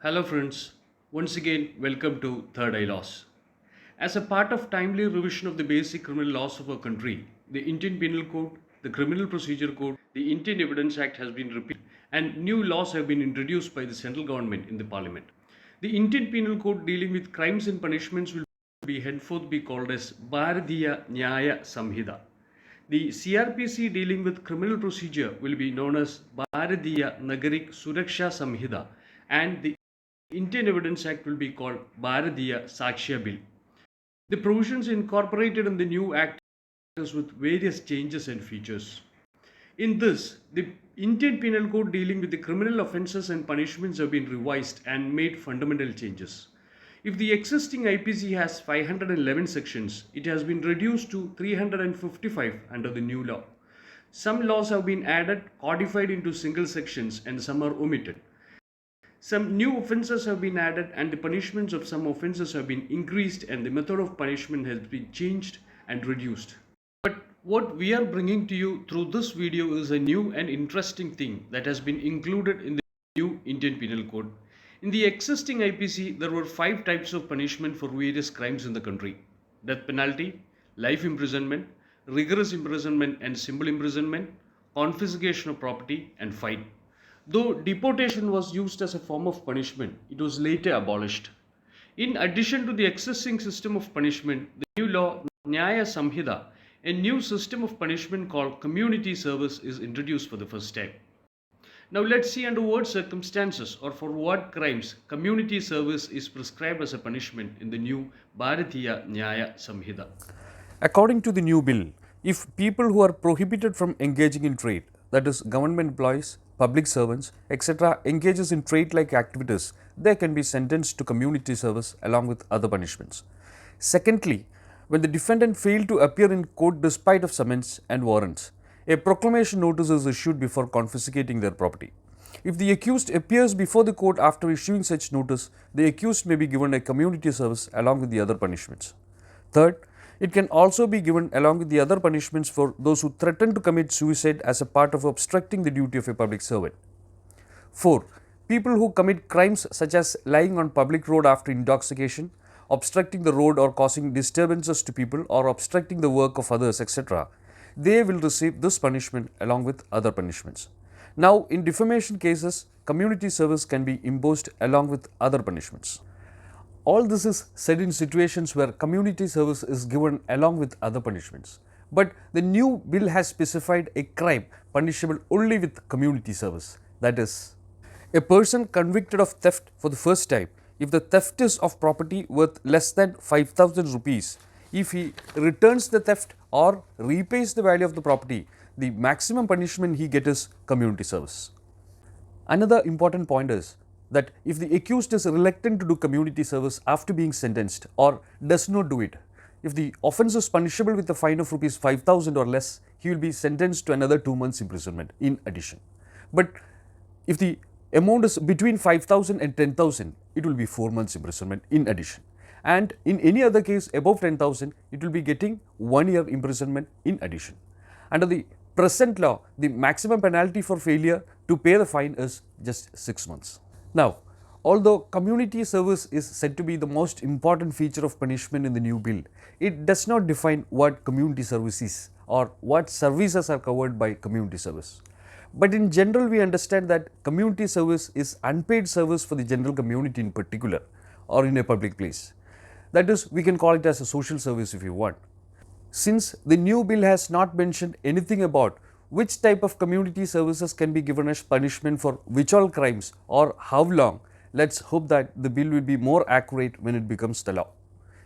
Hello friends, once again welcome to Third Eye Laws. As a part of timely revision of the basic criminal laws of our country, the Indian Penal Code, the Criminal Procedure Code, the Indian Evidence Act has been repealed and new laws have been introduced by the central government in the parliament. The Indian Penal Code dealing with crimes and punishments will be henceforth be called as Bharateeya Nyaya Samhitha. The CRPC dealing with criminal procedure will be known as Bharateeya Nagarik Suraksha Samhita and the Indian Evidence Act will be called Bharateeya Sakshya Bill. The provisions incorporated in the new act is with various changes and features. In this, the Indian Penal Code dealing with the criminal offences and punishments have been revised and made fundamental changes. If the existing IPC has 511 sections, it has been reduced to 355 under the new law. Some laws have been added, codified into single sections, and some are omitted. Some new offences have been added, and the punishments of some offences have been increased, and the method of punishment has been changed and reduced. But what we are bringing to you through this video is a new and interesting thing that has been included in the new Indian Penal Code. In the existing IPC, there were 5 types of punishment for various crimes in the country: death penalty, life imprisonment, rigorous imprisonment and simple imprisonment, confiscation of property, and fine. Though deportation was used as a form of punishment, it was later abolished. In addition to the existing system of punishment, the new law Nyaya Samhita, a new system of punishment called community service, is introduced for the first time. Now let's see under what circumstances or for what crimes community service is prescribed as a punishment in the new Bharateeya Nyaya Samhita. According to the new bill, if people who are prohibited from engaging in trade, that is government employees, public servants, etc., engages in trade-like activities, they can be sentenced to community service along with other punishments. Secondly, when the defendant failed to appear in court despite of summons and warrants, a proclamation notice is issued before confiscating their property. If the accused appears before the court after issuing such notice, the accused may be given a community service along with the other punishments. Third, it can also be given along with the other punishments for those who threaten to commit suicide as a part of obstructing the duty of a public servant. 4. People who commit crimes such as lying on public road after intoxication, obstructing the road or causing disturbances to people or obstructing the work of others, etc., they will receive this punishment along with other punishments. Now, in defamation cases, community service can be imposed along with other punishments. All this is said in situations where community service is given along with other punishments. But the new bill has specified a crime punishable only with community service. That is, a person convicted of theft for the first time, if the theft is of property worth less than 5,000 rupees, if he returns the theft or repays the value of the property, the maximum punishment he gets is community service. Another important point is that if the accused is reluctant to do community service after being sentenced or does not do it, if the offence is punishable with a fine of rupees 5,000 or less, he will be sentenced to another 2 months imprisonment in addition. But if the amount is between 5,000 and 10,000, it will be 4 months imprisonment in addition. And in any other case above 10,000, it will be getting 1 year imprisonment in addition. Under the present law, the maximum penalty for failure to pay the fine is just 6 months. Now, although community service is said to be the most important feature of punishment in the new bill, it does not define what community service is or what services are covered by community service. But in general, we understand that community service is unpaid service for the general community in particular or in a public place. That is, we can call it as a social service if you want. Since the new bill has not mentioned anything about which type of community services can be given as punishment for which all crimes or how long, let's hope that the bill will be more accurate when it becomes the law.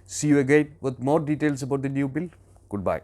See you again with more details about the new bill. Goodbye.